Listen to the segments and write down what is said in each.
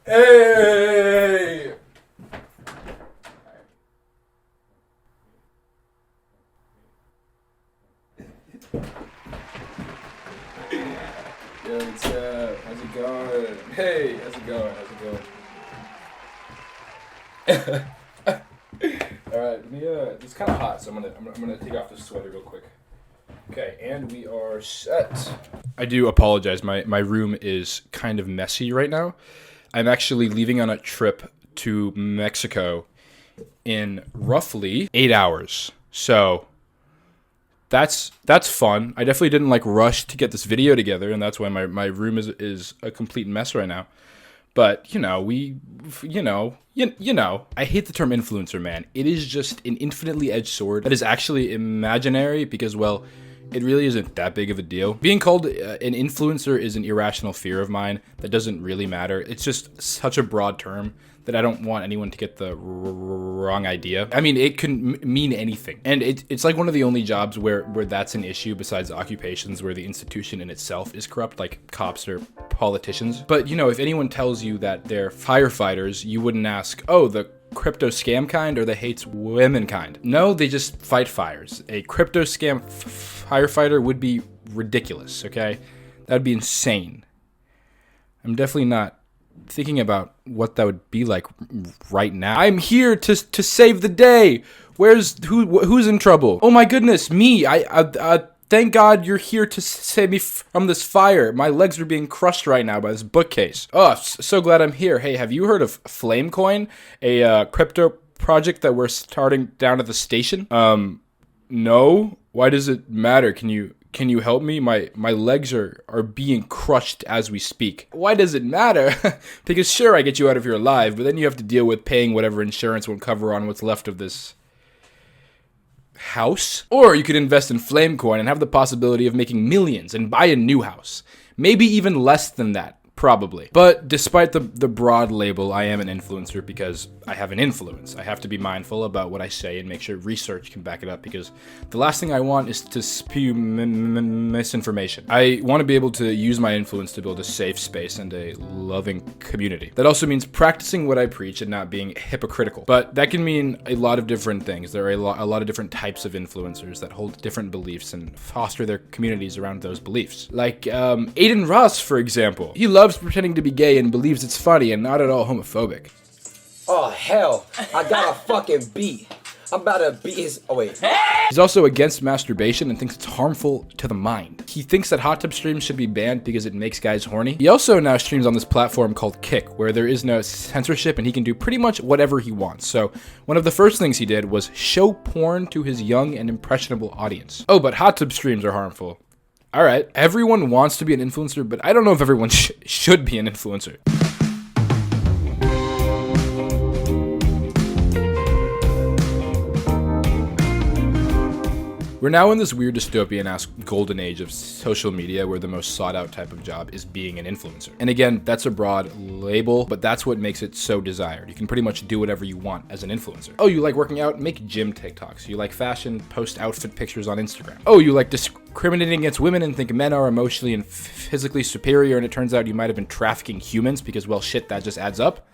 Hey! Yo, what's up? How's it going? Hey, how's it going? All right, let me. It's kind of hot, so I'm gonna take off this sweater real quick. Okay, and we are set. I do apologize. My room is kind of messy right now. I'm actually leaving on a trip to Mexico in roughly 8 hours. So that's fun. I definitely didn't rush to get this video together, and that's why my room is a complete mess right now. But I hate the term influencer, man. It is just an infinitely edged sword that is actually imaginary because, well, it really isn't that big of a deal. Being called an influencer is an irrational fear of mine that doesn't really matter. It's just such a broad term that I don't want anyone to get the wrong idea. I mean, it can mean anything. And it's like one of the only jobs where that's an issue besides occupations where the institution in itself is corrupt, like cops or politicians. But, if anyone tells you that they're firefighters, you wouldn't ask, oh, the crypto scam kind or the hates women kind. No, they just fight fires. A crypto scam firefighter would be ridiculous, okay? That would be insane. I'm definitely not thinking about what that would be like right now. I'm here to save the day. Who's in trouble? Oh my goodness, me. I thank God you're here to save me from this fire. My legs are being crushed right now by this bookcase. Oh, so glad I'm here. Hey, have you heard of Flamecoin, a crypto project that we're starting down at the station? No. Why does it matter? Can you help me? My legs are being crushed as we speak. Why does it matter? Because sure, I get you out of here alive, but then you have to deal with paying whatever insurance won't cover on what's left of this house. Or you could invest in Flamecoin and have the possibility of making millions and buy a new house. Maybe even less than that. Probably. But despite the broad label, I am an influencer because I have an influence. I have to be mindful about what I say and make sure research can back it up because the last thing I want is to spew misinformation. I want to be able to use my influence to build a safe space and a loving community. That also means practicing what I preach and not being hypocritical. But that can mean a lot of different things. There are a lot of different types of influencers that hold different beliefs and foster their communities around those beliefs. Like Aiden Ross, for example. He loves pretending to be gay and believes it's funny and not at all homophobic. Oh, hell. I got a fucking beat. I'm about to beat his... Oh, wait. He's also against masturbation and thinks it's harmful to the mind. He thinks that hot tub streams should be banned because it makes guys horny. He also now streams on this platform called Kick, where there is no censorship and he can do pretty much whatever he wants. So one of the first things he did was show porn to his young and impressionable audience. Oh, but hot tub streams are harmful. All right, everyone wants to be an influencer, but I don't know if everyone should be an influencer. We're now in this weird dystopian-ass golden age of social media where the most sought-out type of job is being an influencer. And again, that's a broad label, but that's what makes it so desired. You can pretty much do whatever you want as an influencer. Oh, you like working out? Make gym TikToks. You like fashion? Post outfit pictures on Instagram. Oh, you like discriminating against women and think men are emotionally and physically superior and it turns out you might have been trafficking humans because, well, shit, that just adds up?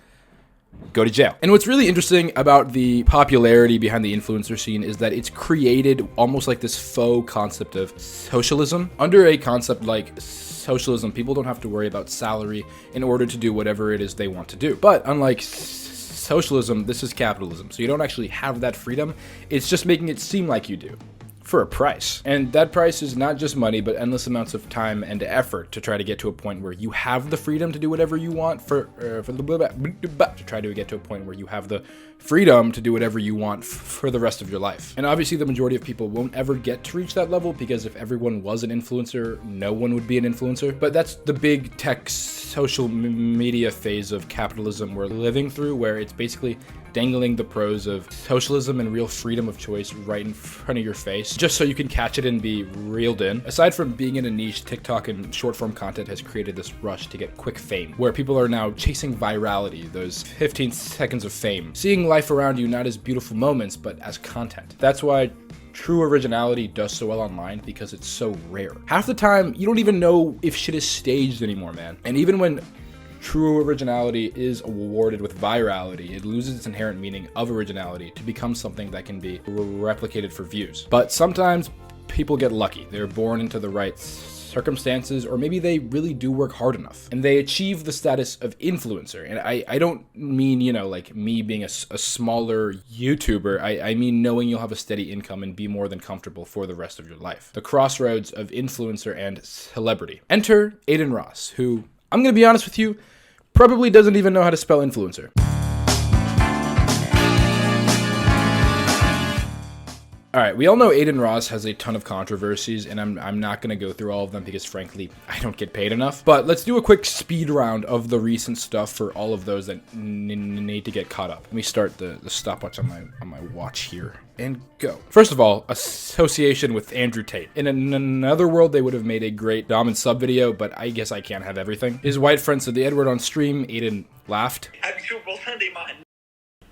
Go to jail. And what's really interesting about the popularity behind the influencer scene is that it's created almost like this faux concept of socialism. Under a concept like socialism, people don't have to worry about salary in order to do whatever it is they want to do. But unlike socialism, this is capitalism. So you don't actually have that freedom. It's just making it seem like you do. For a price. And that price is not just money, but endless amounts of time and effort to try to get to a point where you have the freedom to do whatever you want to try to get to a point where you have the freedom to do whatever you want for the rest of your life. And obviously the majority of people won't ever get to reach that level because if everyone was an influencer, no one would be an influencer. But that's the big tech social media phase of capitalism we're living through, where it's basically dangling the pros of socialism and real freedom of choice right in front of your face, just so you can catch it and be reeled in. Aside from being in a niche, TikTok and short form content has created this rush to get quick fame, where people are now chasing virality, those 15 seconds of fame, seeing life around you not as beautiful moments, but as content. That's why true originality does so well online, because it's so rare. Half the time, you don't even know if shit is staged anymore, man. And even when true originality is awarded with virality, it loses its inherent meaning of originality to become something that can be replicated for views. But sometimes people get lucky. They're born into the right circumstances, or maybe they really do work hard enough and they achieve the status of influencer. And I don't mean, you know, like me being a smaller YouTuber. I mean knowing you'll have a steady income and be more than comfortable for the rest of your life. The crossroads of influencer and celebrity. Enter Aiden Ross, who, I'm gonna be honest with you, probably doesn't even know how to spell influencer. All right, we all know Aiden Ross has a ton of controversies, and I'm not going to go through all of them because, frankly, I don't get paid enough. But let's do a quick speed round of the recent stuff for all of those that need to get caught up. Let me start the stopwatch on my watch here and go. First of all, association with Andrew Tate. In another world, they would have made a great dom and sub video, but I guess I can't have everything. His white friend said the Edward on stream. Aiden laughed. Happy Super Bowl Sunday, man.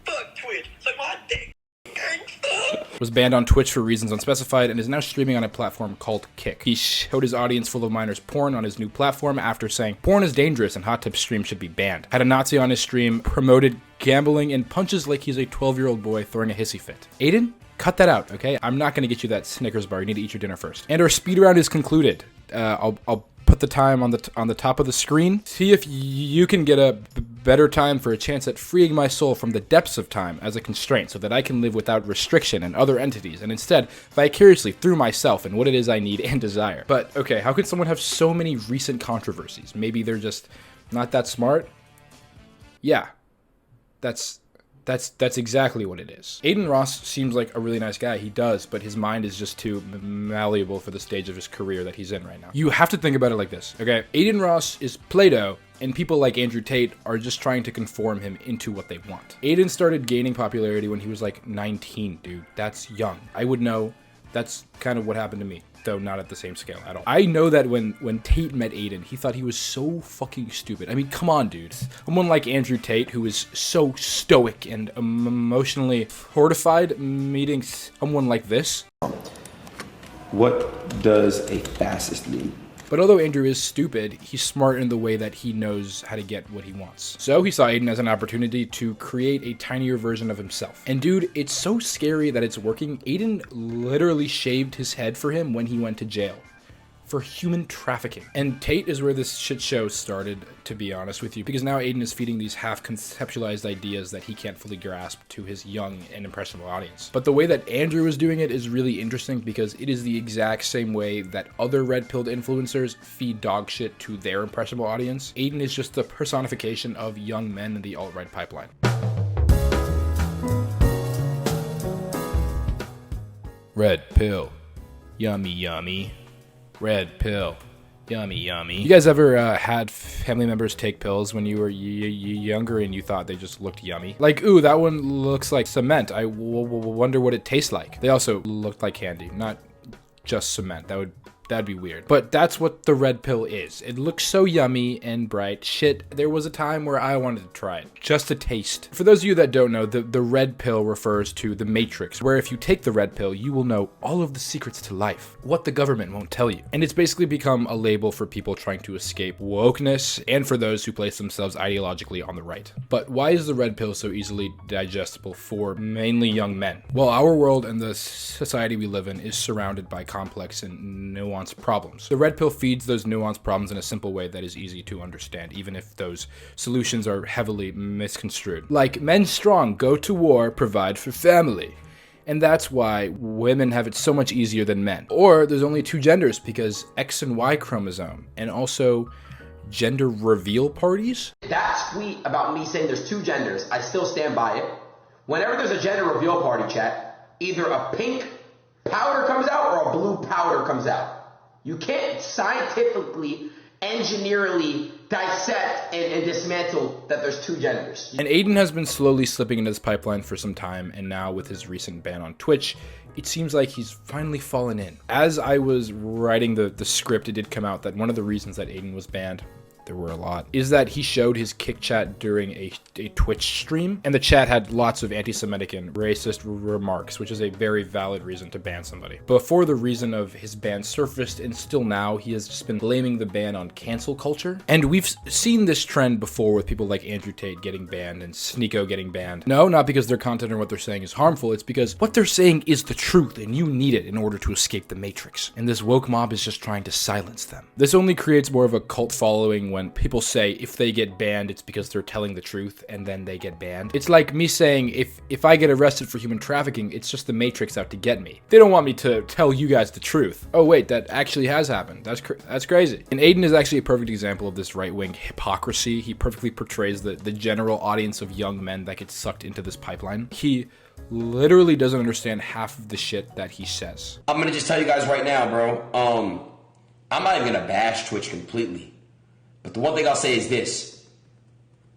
Fuck Twitch. Suck my dick. Was banned on Twitch for reasons unspecified and is now streaming on a platform called Kick. He showed his audience full of minors porn on his new platform after saying porn is dangerous and hot tip stream should be banned. Had a Nazi on his stream, promoted gambling, and punches like he's a 12-year-old boy throwing a hissy fit. Aiden, cut that out, okay? I'm not gonna get you that Snickers bar. You need to eat your dinner first. And our speed round is concluded. I'll put the time on the top of the screen. See if you can get a better time for a chance at freeing my soul from the depths of time as a constraint so that I can live without restriction and other entities and instead vicariously through myself and what it is I need and desire. But okay, how can someone have so many recent controversies? Maybe they're just not that smart? Yeah, that's exactly what it is. Aiden Ross seems like a really nice guy. He does, but his mind is just too malleable for the stage of his career that he's in right now. You have to think about it like this, okay? Aiden Ross is Play-Doh, and people like Andrew Tate are just trying to conform him into what they want. Aiden started gaining popularity when he was like 19, dude. That's young. I would know. That's kind of what happened to me, though not at the same scale at all. I know that when Tate met Aiden, he thought he was so fucking stupid. I mean, come on, dude. Someone like Andrew Tate, who is so stoic and emotionally fortified, meeting someone like this. What does a fascist mean? But although Andrew is stupid, he's smart in the way that he knows how to get what he wants. So he saw Aiden as an opportunity to create a tinier version of himself. And dude, it's so scary that it's working. Aiden literally shaved his head for him when he went to jail for human trafficking. And Tate is where this shit show started, to be honest with you, because now Aiden is feeding these half-conceptualized ideas that he can't fully grasp to his young and impressionable audience. But the way that Andrew is doing it is really interesting because it is the exact same way that other red-pilled influencers feed dog shit to their impressionable audience. Aiden is just the personification of young men in the alt-right pipeline. Red pill. Yummy, yummy. Red pill. Yummy, yummy. You guys ever had family members take pills when you were younger and you thought they just looked yummy? Like, ooh, that one looks like cement. I wonder what it tastes like. They also looked like candy, not just cement. That'd be weird. But that's what the red pill is. It looks so yummy and bright. Shit, there was a time where I wanted to try it, just to taste. For those of you that don't know, the red pill refers to the Matrix, where if you take the red pill, you will know all of the secrets to life, what the government won't tell you. And it's basically become a label for people trying to escape wokeness and for those who place themselves ideologically on the right. But why is the red pill so easily digestible for mainly young men? Well, our world and the society we live in is surrounded by complex and nuanced problems. The red pill feeds those nuanced problems in a simple way that is easy to understand, even if those solutions are heavily misconstrued. Like, men strong, go to war, provide for family. And that's why women have it so much easier than men. Or there's only two genders because X and Y chromosome, and also gender reveal parties. That tweet about me saying there's two genders, I still stand by it. Whenever there's a gender reveal party, chat, either a pink powder comes out or a blue powder comes out. You can't scientifically, engineerily dissect and dismantle that there's two genders. And Aiden has been slowly slipping into this pipeline for some time, and now with his recent ban on Twitch, it seems like he's finally fallen in. As I was writing the script, it did come out that one of the reasons that Aiden was banned there were a lot, is that he showed his kick chat during a Twitch stream, and the chat had lots of anti-Semitic and racist remarks, which is a very valid reason to ban somebody. Before the reason of his ban surfaced, and still now, he has just been blaming the ban on cancel culture. And we've seen this trend before with people like Andrew Tate getting banned and Sneeko getting banned. No, not because their content or what they're saying is harmful, it's because what they're saying is the truth, and you need it in order to escape the matrix. And this woke mob is just trying to silence them. This only creates more of a cult following when people say if they get banned, it's because they're telling the truth, and then they get banned. It's like me saying if I get arrested for human trafficking, it's just the matrix out to get me. They don't want me to tell you guys the truth. Oh wait, that actually has happened. That's crazy. And Aiden is actually a perfect example of this right-wing hypocrisy. He perfectly portrays the general audience of young men that get sucked into this pipeline. He literally doesn't understand half of the shit that he says. I'm gonna just tell you guys right now, bro. I'm not even gonna bash Twitch completely, but the one thing I'll say is this: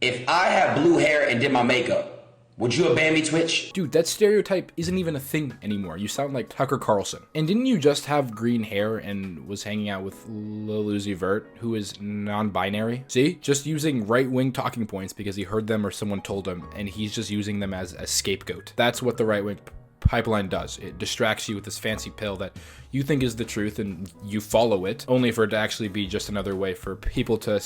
if I had blue hair and did my makeup, would you have banned me, Twitch? Dude, that stereotype isn't even a thing anymore. You sound like Tucker Carlson. And didn't you just have green hair and was hanging out with Lil Uzi Vert, who is non-binary? See? Just using right-wing talking points because he heard them or someone told him, and he's just using them as a scapegoat. That's what the right-wing pipeline does. It distracts you with this fancy pill that you think is the truth and you follow it, only for it to actually be just another way for people to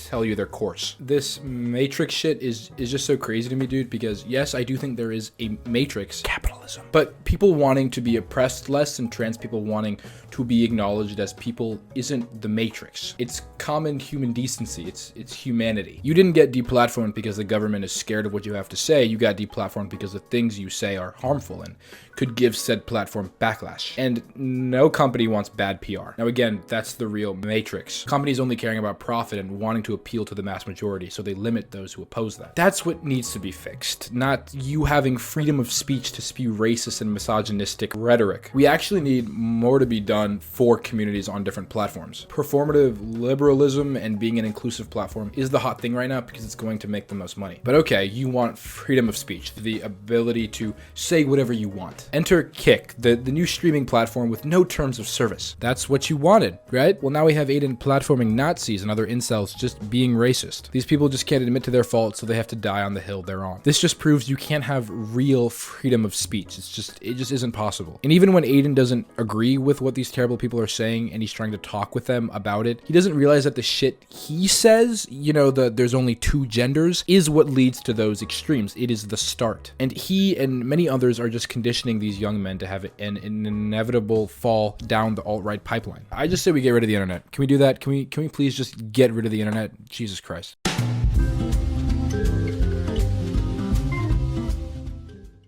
tell you their course. This matrix shit is just so crazy to me, dude, because yes, I do think there is a matrix, capitalism, but people wanting to be oppressed less and trans people wanting to be acknowledged as people isn't the matrix. It's common human decency. It's humanity. You didn't get deplatformed because the government is scared of what you have to say. You got deplatformed because the things you say are harmful and could give said platform backlash. And no company wants bad PR. Now again, that's the real matrix. Companies only caring about profit and wanting to appeal to the mass majority, so they limit those who oppose that. That's what needs to be fixed, not you having freedom of speech to spew racist and misogynistic rhetoric. We actually need more to be done for communities on different platforms. Performative liberalism and being an inclusive platform is the hot thing right now because it's going to make the most money. But okay, you want freedom of speech, the ability to say whatever you want. Enter Kick, the new streaming platform with no terms of service. That's what you wanted, right? Well, now we have Aiden platforming Nazis and other incels just being racist. These people just can't admit to their fault, so they have to die on the hill they're on. This just proves you can't have real freedom of speech. It just isn't possible. And even when Aiden doesn't agree with what these terrible people are saying and he's trying to talk with them about it, he doesn't realize that the shit he says, you know, there's only two genders, is what leads to those extremes. It is the start. And he and many others are just conditioning these young men to have an inevitable fall down the alt-right pipeline. I just say we get rid of the internet. Can we do that? Can we please just get rid of the internet? Jesus Christ.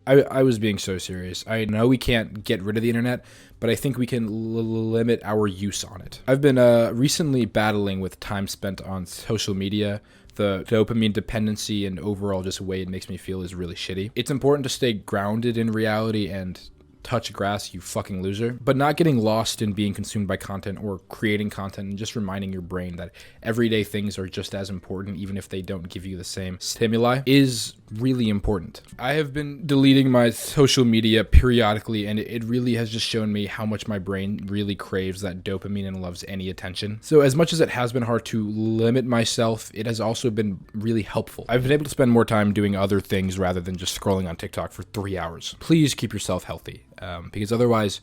I was being so serious. I know we can't get rid of the internet, but I think we can limit our use on it. I've been recently battling with time spent on social media. The dopamine dependency and overall just way it makes me feel is really shitty. It's important to stay grounded in reality and touch grass, you fucking loser, but not getting lost in being consumed by content or creating content and just reminding your brain that everyday things are just as important even if they don't give you the same stimuli is really important. I have been deleting my social media periodically and it really has just shown me how much my brain really craves that dopamine and loves any attention. So as much as it has been hard to limit myself, it has also been really helpful. I've been able to spend more time doing other things rather than just scrolling on TikTok for 3 hours. Please keep yourself healthy. Because otherwise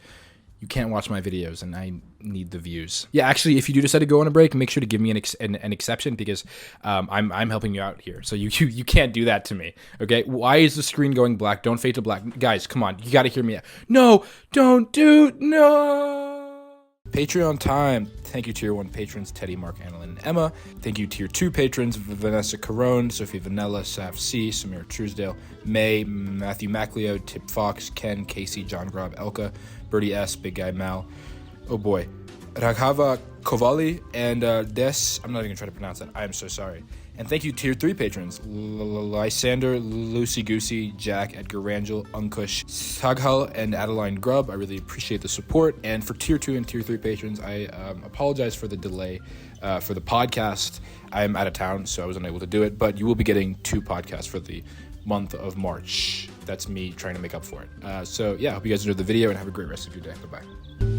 you can't watch my videos and I need the views. Yeah, actually, if you do decide to go on a break, make sure to give me an exception because I'm helping you out here. So you can't do that to me, okay? Why is the screen going black? Don't fade to black. Guys, come on. You got to hear me out. No, don't do, no. Patreon time. Thank you Tier 1 patrons, Teddy, Mark, Annalyn, and Emma. Thank you Tier 2 patrons, Vanessa Carone, Sophie Vanilla, Saf C, Samir Truesdale, May, Matthew Macleo, Tip Fox, Ken, Casey, John Grob, Elka, Birdie S, Big Guy Mal, oh boy, Raghava Kovali, and Des, I'm not even going to try to pronounce that, I am so sorry. And thank you Tier 3 patrons, Lysander, Lucy Goosey, Jack, Edgar Rangel, Unkush, Saghal, and Adeline Grubb. I really appreciate the support. And for Tier 2 and Tier 3 patrons, I apologize for the delay for the podcast. I'm out of town, so I was unable to do it. But you will be getting 2 podcasts for the month of March. That's me trying to make up for it. So yeah, I hope you guys enjoyed the video and have a great rest of your day. Bye-bye.